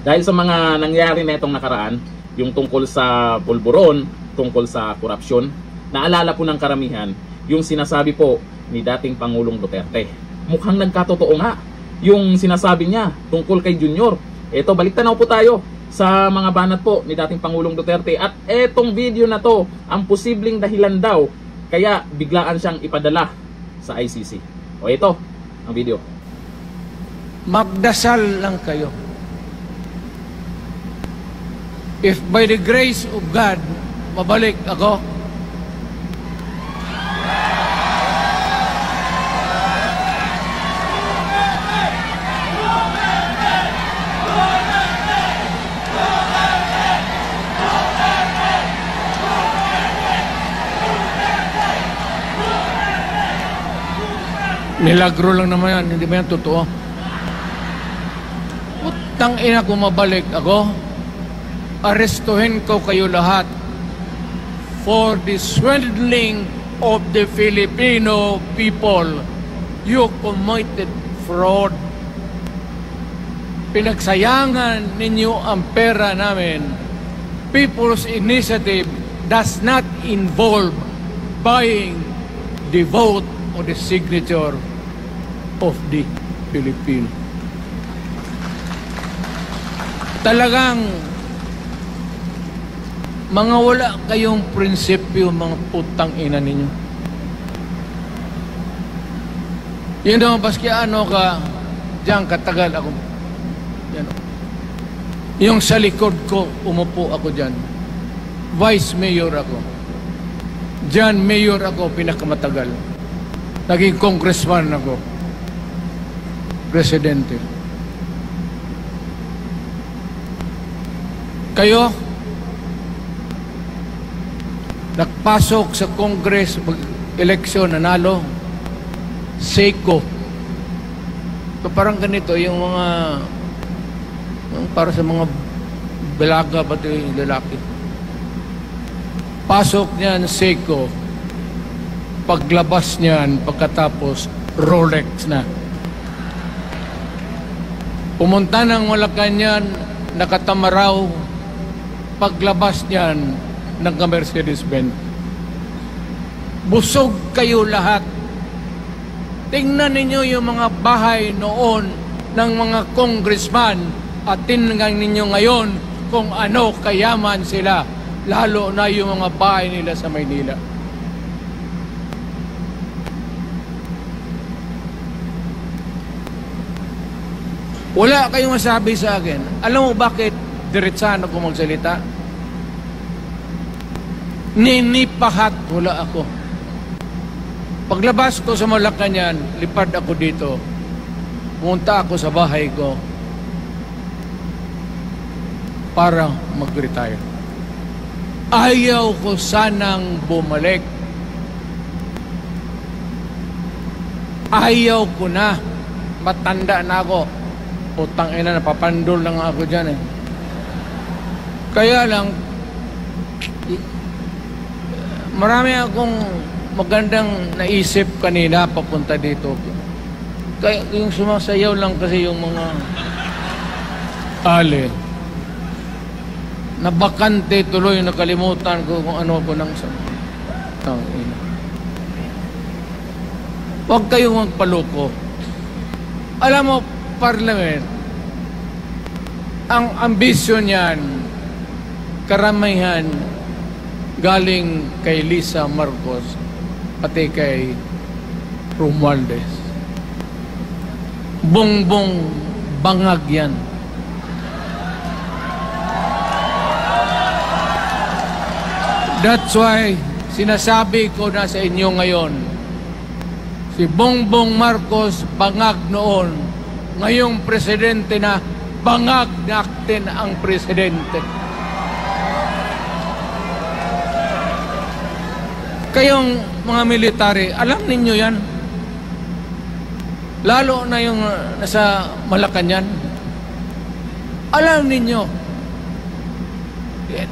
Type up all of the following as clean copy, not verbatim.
Dahil sa mga nangyari na itong nakaraan, yung tungkol sa pulburon, tungkol sa korupsyon, naalala po ng karamihan yung sinasabi po ni dating Pangulong Duterte. Mukhang nagkatotoo nga yung sinasabi niya tungkol kay Junior. Ito, baliktanaw po tayo sa mga banat po ni dating Pangulong Duterte. At etong video na to, ang posibleng dahilan daw kaya biglaan siyang ipadala sa ICC. O ito, ang video. Magdasal lang kayo. If by the grace of God, mabalik ako, milagro lang naman yan, hindi ba yan totoo? Putang ina kung mabalik ako, arestuhin ko kayo lahat for the swindling of the Filipino people. You committed fraud. Pinagsayangan ninyo ang pera namin. People's Initiative does not involve buying the vote or the signature of the Filipino. Talagang mga wala kayong prinsipyo, mga putang ina ninyo. Yun naman, baski ano ka, diyan katagal ako. Yan. Yung sa likod ko, umupo ako diyan. Vice Mayor ako. Diyan, Mayor ako, pinakamatagal. Naging congressman ako. Presidente. Kayo, nagpasok sa Congress, eleksyon, nanalo, Seiko. So, parang ganito, yung mga, para sa mga balaga, pati yung lalaki. Pasok niyan, Seiko. Paglabas niyan, pagkatapos, Rolex na. Pumunta ng Malacanang, nakatamaraw, paglabas niyan, nagka-Mercedes-Benz. Busog kayo lahat. Tingnan ninyo yung mga bahay noon ng mga congressman at tingnan ninyo ngayon kung ano kayaman sila, lalo na yung mga bahay nila sa Maynila. Wala kayong masabi sa akin. Alam mo bakit diretsahan ako magsalita? Ninipahat wala ako. Paglabas ko sa Malacanang, lipad ako dito. Pumunta ako sa bahay ko para mag-retire. Ayaw ko sanang bumalik. Ayaw ko na. Matanda na ako. Utang ina, napapandol lang ako dyan eh. Kaya lang, marami akong magandang naisip kanina papunta dito. Kaya yung sumasayaw lang kasi yung mga ali. Nabakante tuloy, nakalimutan ko kung ano ko nang ina. Huwag kayong magpaloko. Alam mo, Parliament, ang ambisyon niyan, karamihan galing kay Lisa Marcos, pati kay Romualdez. Bongbong bangag yan. That's why sinasabi ko na sa inyo ngayon, si Bongbong Marcos bangag noon, ngayong presidente na, bangag natin ang presidente. Kayong mga military, alam ninyo yan. Lalo na yung nasa Malacanang. Alam ninyo,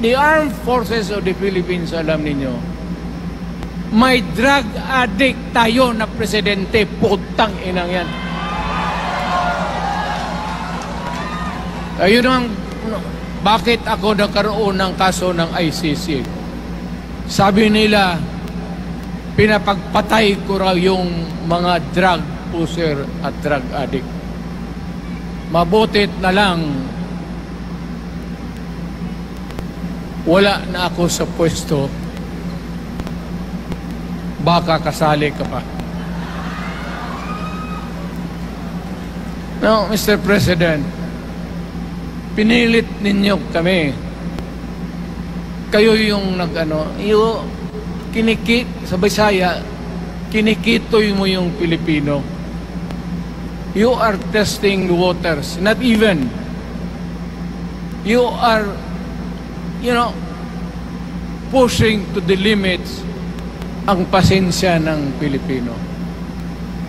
the armed forces of the Philippines, alam ninyo, may drug addict tayo na presidente, putang inang yan. Ayun ang bakit ako nagkaroon ng kaso ng ICC. Sabi nila, pinapagpatay ko raw yung mga drug user at drug addict. Mabutit na lang wala na ako sa pwesto, baka kasali ka pa. No, Mr. President, pinilit ninyo kami. Kayo yung sa Bisaya, kinikitoy mo yung Pilipino. You are testing the waters. Not even. You are, pushing to the limits ang pasensya ng Pilipino.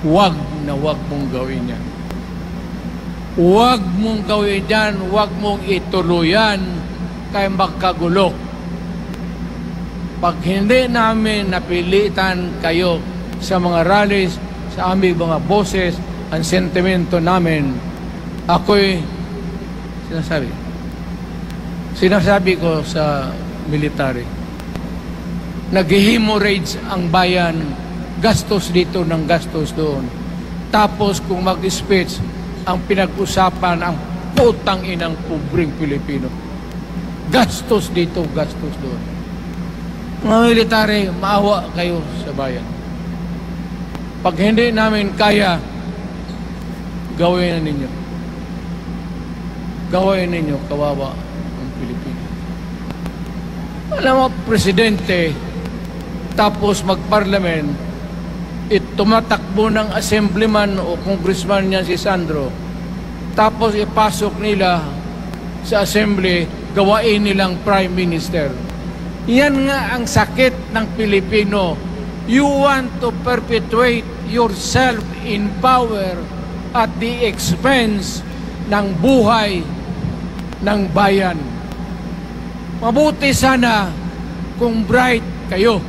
Huwag mong gawin yan. Huwag mong gawin yan, huwag mong ituluyan kaya magkagulo. Pag hindi namin napilitan kayo sa mga rallies, sa aming mga boses, ang sentimento namin, ako'y sinasabi ko sa military, nag-hemorrhage ang bayan, gastos dito ng gastos doon. Tapos kung mag-speech, ang pinag-usapan ang putang inang pobreng Pilipino. Gastos dito, gastos doon. Mga military, maawa kayo sa bayan. Pag hindi namin kaya, gawin na ninyo. Gawin ninyo, kawawa ang Pilipino. Alam mo, presidente, tapos mag-parliament, tumatakbo ng assemblyman o congressman niya si Sandro, tapos ipasok nila sa assembly, gawain nilang prime minister. Yan nga ang sakit ng Pilipino. You want to perpetuate yourself in power at the expense ng buhay ng bayan. Mabuti sana kung bright kayo.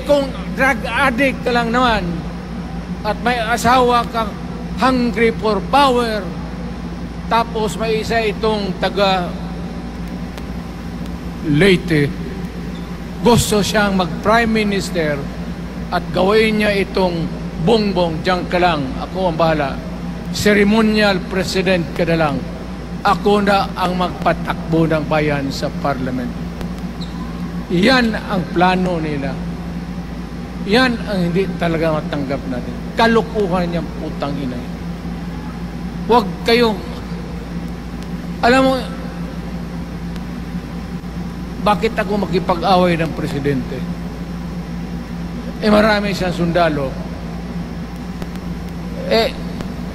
Kung drug addict ka lang naman at may asawa kang hungry for power, tapos may isa itong taga Leyte, gusto siyang mag-prime minister at gawin niya itong bongbong, diyan ka lang, ako ang bahala. Ceremonial president ka na lang. Ako na ang magpatakbo ng bayan sa parliament. Yan ang plano nila. Yan ang hindi talaga matanggap natin. Kalukuhan niyang putang ina. Huwag kayo, alam mo, bakit ako makipag-away ng presidente? Marami siyang sundalo.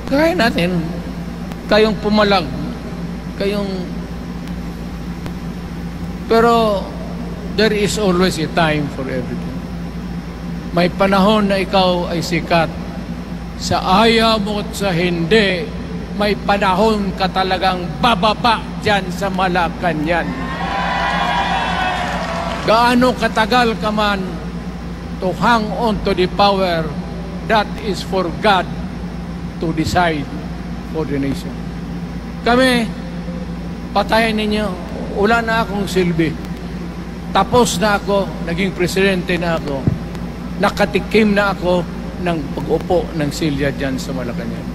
Kaya natin, kayong pumalag, pero there is always a time for everything. May panahon na ikaw ay sikat. Sa ayaw mo at sa hindi, may panahon ka talagang bababa dyan sa Malacanang. Gaano katagal ka man to hang on to the power, that is for God to decide for the nation. Kami, patayin ninyo, wala na akong silbi. Tapos na ako, naging presidente na ako, nakatikim na ako ng pag-upo ng silya dyan sa Malacanang.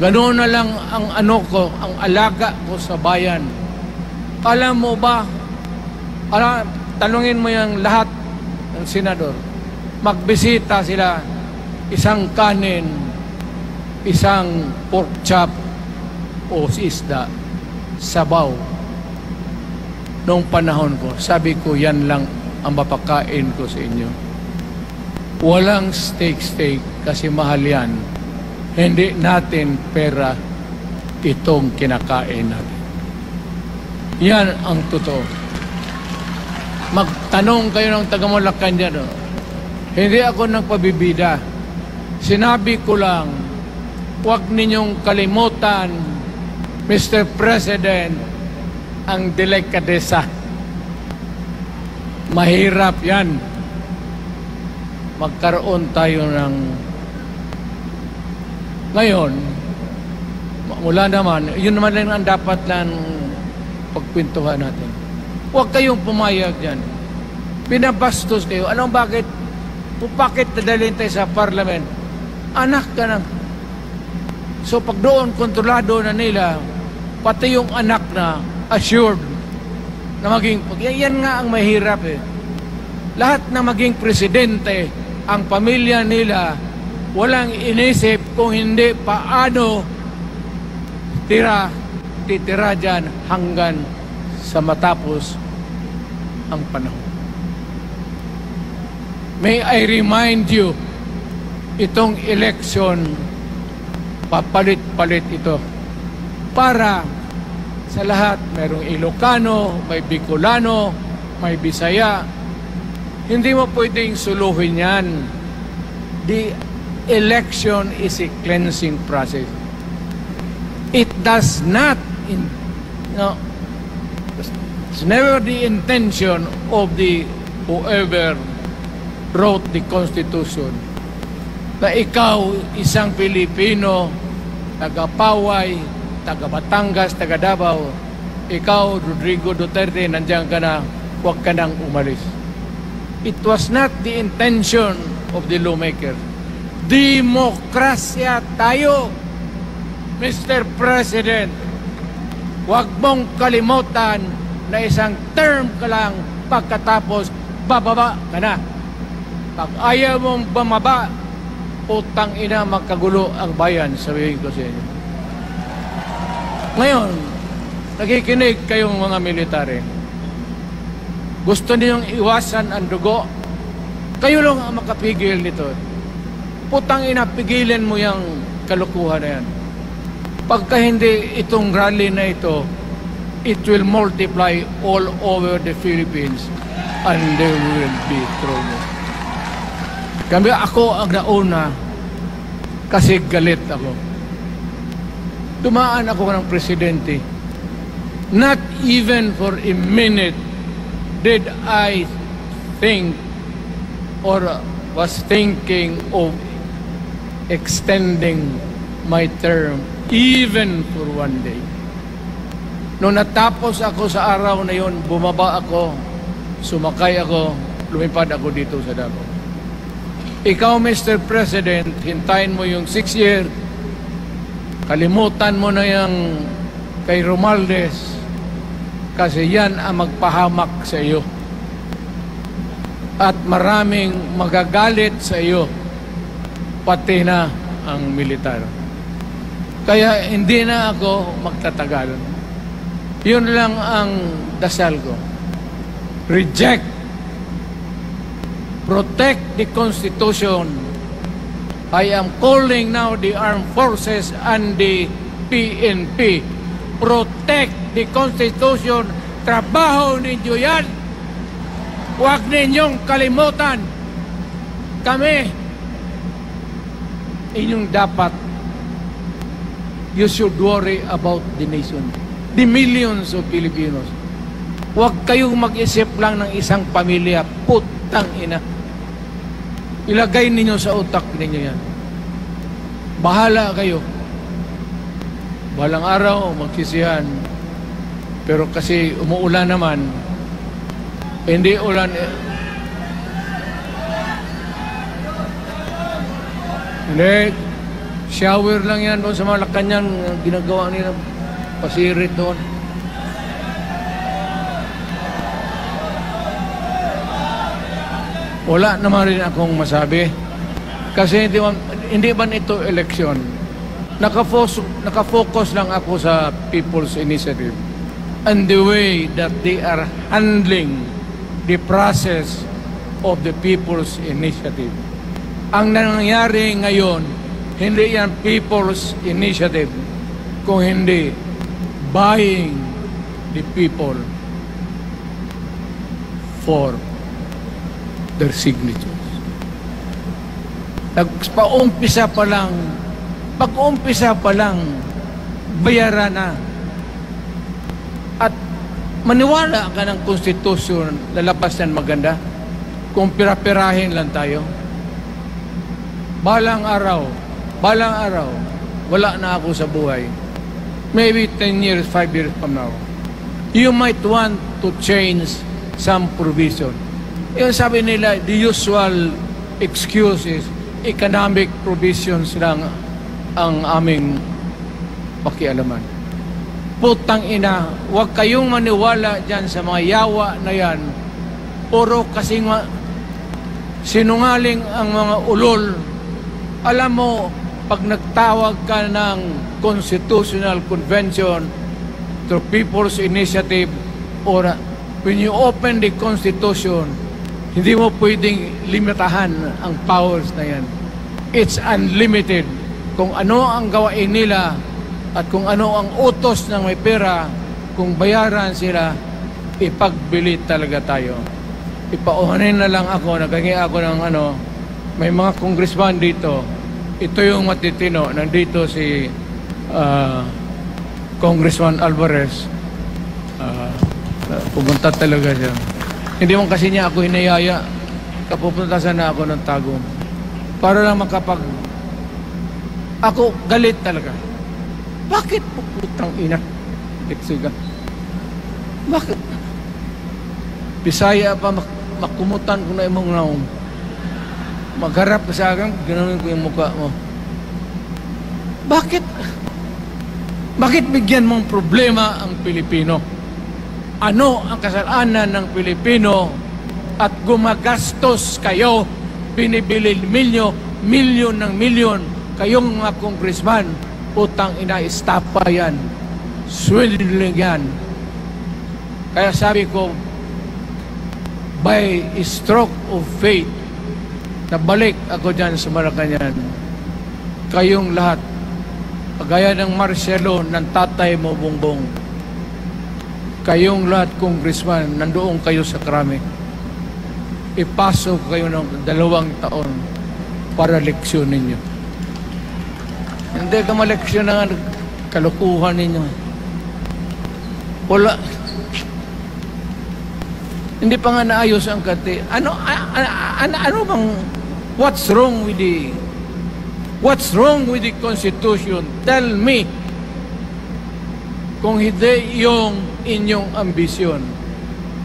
Ganoon na lang ang ang alaga ko sa bayan. Alam mo ba, tanungin mo yung lahat ng senador, magbisita sila, isang kanin, isang pork chop o isda, sabaw. Noong panahon ko, sabi ko, yan lang ang mapakain ko sa inyo. Walang steak kasi mahal yan. Hindi natin pera itong kinakain natin. Yan ang totoo. Magtanong kayo ng taga-Malacan dyan. Hindi ako nagpabibida. Sinabi ko lang, huwag ninyong kalimutan, Mr. President, ang delikadesa. Mahirap yan. Magkaroon tayo ng... Ngayon, Wala naman. Yun naman lang ang dapat lang pagkwentuhan natin. Huwag kayong pumayag dyan. Pinabastos kayo. Anong bakit? Bakit dadalhin tayo sa parliament? Anak ka na. So pag doon, kontrolado na nila, pati yung anak na assured na maging, yan nga ang mahirap eh. Lahat na maging presidente, ang pamilya nila, walang inisip kung hindi paano titira dyan hanggang sa matapos ang panahon. May I remind you, itong election, papalit-palit ito. Para sa lahat, mayroong Ilocano, may Bicolano, may Bisaya. Hindi mo pwedeng suluhin yan. The election is a cleansing process. It does not, it's never the intention of the whoever wrote the Constitution na ikaw, isang Pilipino, taga-Paway, taga-Batangas, taga-Davao, ikaw, Rodrigo Duterte, nandiyan ka na, huwag ka nang umalis. It was not the intention of the lawmaker. Demokrasya tayo, Mr. President. Huwag mong kalimutan na isang term ka lang pagkatapos bababa ka na. Pag ayaw mong bumaba, utang ina magkagulo ang bayan, sabihin ko sa inyo. Ngayon, nakikinig kayong mga military. Gusto ninyong iwasan ang dugo? Kayo lang ang makapigil nito. Putang ina, pigilan mo yung kalukuhan na yan. Pagka hindi itong rally na ito, it will multiply all over the Philippines and there will be trouble. Kami ako ang nauna kasi galit ako. Dumaan ako ng presidente. Not even for a minute did I think or was thinking of extending my term even for one day. Nung natapos ako sa araw na yon, bumaba ako, sumakay ako, lumipad ako dito sa Davao. Ikaw, Mr. President, hintayin mo yung 6 year, kalimutan mo na yung kay Romualdez kasi yan ang magpahamak sa iyo. At maraming magagalit sa iyo, pati na ang militar. Kaya hindi na ako magtatagal. Yun lang ang dasal ko. Reject. Protect the Constitution. I am calling now the armed forces and the PNP. Protect the Constitution. Trabaho ninyo yan. Huwag ninyong kalimutan. Kami, inyong dapat, you should worry about the nation. The millions of Filipinos. Huwag kayong mag-isip lang ng isang pamilya. Putang ina. Ilagay ninyo sa utak ninyo yan. Bahala kayo. Balang araw, magsisihan. Pero kasi umuulan naman, hindi ulan. Hindi. Shower lang yan doon sa Malacanang ginagawa nila. Pasirit doon. Wala naman rin akong masabi. Kasi hindi ba ito eleksyon? Nakafocus lang ako sa People's Initiative and the way that they are handling the process of the People's Initiative. Ang nangyayari ngayon, hindi yan People's Initiative, kung hindi buying the people for their signatures. Pag-umpisa pa lang, bayaran na. At maniwala ka ng konstitusyon, lalabas yan maganda. Kung pira-pirahin lang tayo. Balang araw, wala na ako sa buhay. maybe 10 years, 5 years from now, you might want to change some provision. Yung sabi nila, the usual excuse is economic provisions lang ang aming pakialaman. Putang ina, huwag kayong maniwala dyan sa mga yawa na yan. Puro kasing sinungaling ang mga ulol. Alam mo, pag nagtawag ka ng Constitutional Convention to People's Initiative or when you open the Constitution, hindi mo pwedeng limitahan ang powers na yan. It's unlimited. Kung ano ang gawain nila at kung ano ang utos ng may pera, kung bayaran sila, ipagbili talaga tayo. Ipauhanin na lang ako, naghangi ako ng may mga congressman dito. Ito yung matitino. Nandito si Congressman Alvarez. Pumunta talaga siya. Hindi mo kasi niya ako hinayaya. Kapupunta sana ako ng Tagum. Para lang ako galit talaga. Bakit po putang ina? Eksiga. Bakit? Bisaya pa makumutan ko na imong naong. Magharap ka sa akin, ganoon ko yung mukha mo. Bakit? Bakit bigyan mong problema ang Pilipino? Ano ang kasalanan ng Pilipino at gumagastos kayo, binibili milyon ng milyon, kayong mga congressman, utang ina, istapa yan, swindling yan. Kaya sabi ko, by stroke of fate, nabalik ako dyan sa Malacanang, kayong lahat, kagaya ng Marcelo, ng tatay mo, Bongbong, kayong lahat, congressman, nandoon kayo sa krami. Ipasok kayo ng 2 taon para leksyon ninyo. Hindi ka maleksyon na kalukuhan ninyo. Wala. Hindi pa nga naayos ang kati. Ano bang, what's wrong with the Constitution? Tell me. Kung hindi yung inyong ambisyon.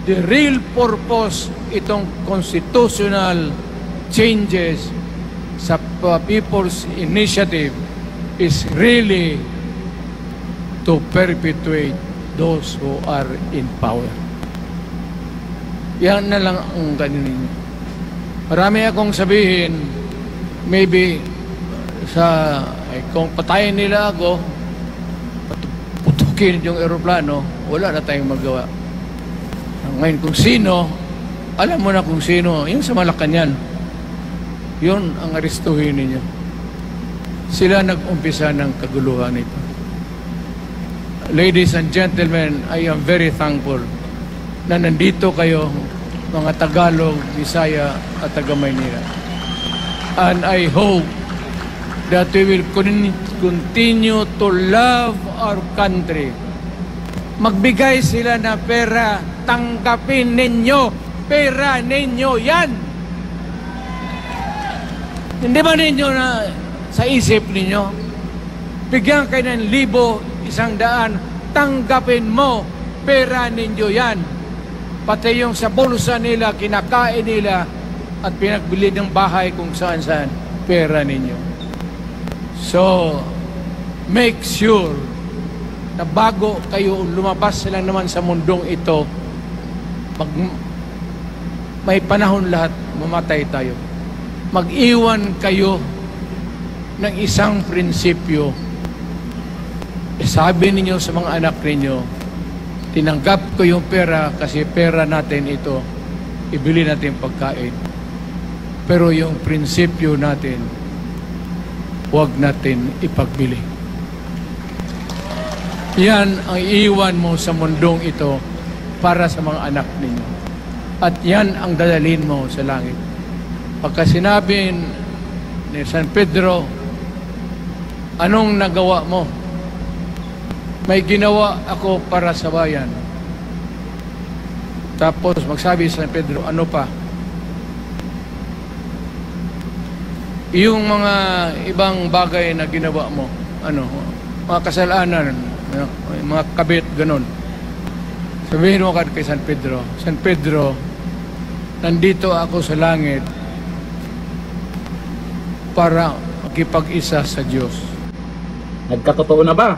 The real purpose itong constitutional changes sa People's Initiative is really to perpetuate those who are in power. Yan na lang ang ganun ninyo. Marami akong sabihin, maybe kung patayin nila ako, putukin yung aeroplano, wala na tayong magawa. Ngayon kung sino, alam mo na kung sino, yung sa Malacanang, yun ang aristuhin ninyo. Sila nag-umpisa ng kaguluhan ito. Ladies and gentlemen, I am very thankful na nandito kayo, mga Tagalog, Bisaya at taga-Maynila. And I hope that we will continue to love our country. Magbigay sila na pera, tanggapin ninyo, pera ninyo yan. Hindi ba ninyo na sa isip ninyo, bigyan kayo ng 1,000, 100, tanggapin mo, pera ninyo yan. Pati yung sa bulsa nila, kinakain nila, at pinagbili ng bahay kung saan-saan, pera ninyo. So, make sure na bago kayo lumabas lang naman sa mundong ito, may panahon lahat, mamatay tayo. Mag-iwan kayo ng isang prinsipyo. Sabi ninyo sa mga anak ninyo, tinanggap ko yung pera kasi pera natin ito, ibili natin pagkain. Pero yung prinsipyo natin, huwag natin ipagbili. Yan ang iiwan mo sa mundong ito para sa mga anak ninyo. At yan ang dadalhin mo sa langit. Pagka sinabi ni San Pedro, anong nagawa mo? May ginawa ako para sa bayan. Tapos magsabi si San Pedro, ano pa? Yung mga ibang bagay na ginawa mo, mga kasalanan, mga kabit, ganun. Sabihin mo kay San Pedro, San Pedro, nandito ako sa langit para makipag-isa sa Diyos. Nagkatotoo na ba?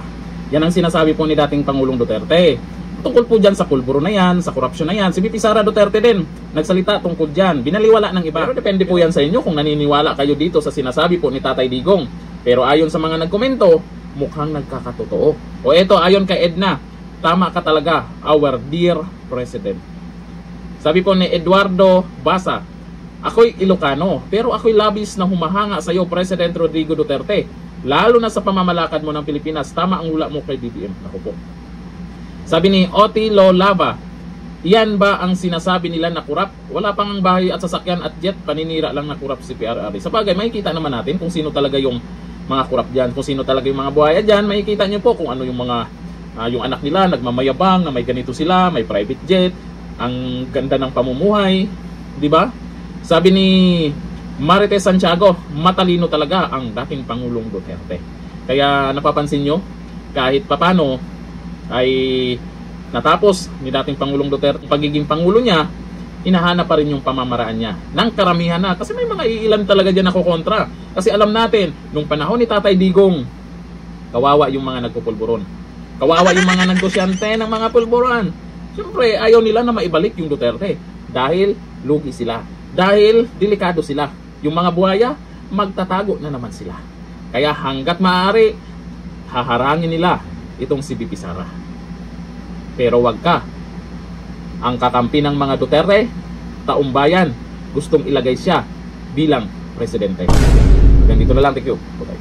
Yan ang sinasabi po ni dating Pangulong Duterte. Tungkol po dyan sa pulburo na yan, sa korupsyon na yan, si VP Sara Duterte din nagsalita tungkol dyan. Binaliwala ng iba. Pero depende po yan sa inyo kung naniniwala kayo dito sa sinasabi po ni Tatay Digong. Pero ayon sa mga nagkomento, mukhang nagkakatotoo. O eto, ayon kay Edna, tama ka talaga, our dear President. Sabi po ni Eduardo Basa, ako'y Ilocano, pero ako'y labis na humahanga sa iyo, President Rodrigo Duterte. Lalo na sa pamamalakad mo ng Pilipinas, tama ang hula mo kay BBM. Ako po. Sabi ni Otilo Lava, iyan ba ang sinasabi nila na kurap? Wala pang ang bahay at sasakyan at jet, paninira lang na kurap si PRRD. Sa bagay, makikita naman natin kung sino talaga yung mga kurap dyan, kung sino talaga yung mga buhaya dyan. Makikita nyo po kung ano yung mga, yung anak nila, nagmamayabang, na may ganito sila, may private jet, ang ganda ng pamumuhay, di ba? Sabi ni Marites Santiago, matalino talaga ang dating Pangulong Duterte. Kaya napapansin nyo, kahit papano, ay natapos ni dating Pangulong Duterte pagiging Pangulo niya, hinahanap pa rin yung pamamaraan niya ng karamihan na. Kasi may mga iilan talaga dyan ako kontra. Kasi alam natin, nung panahon ni Tatay Digong, kawawa yung mga nagpupulburon. Kawawa yung mga negosyante ng mga pulburan. Siyempre, ayaw nila na maibalik yung Duterte. Dahil lugi sila. Dahil delikado sila. Yung mga buhaya, magtatago na naman sila. Kaya hanggat maaari, haharangin nila itong si VP Sara. Pero wag ka. Ang kakampi ng mga Duterte, taumbayan, gustong ilagay siya bilang presidente. Ganito na lang, thank you. Bye-bye.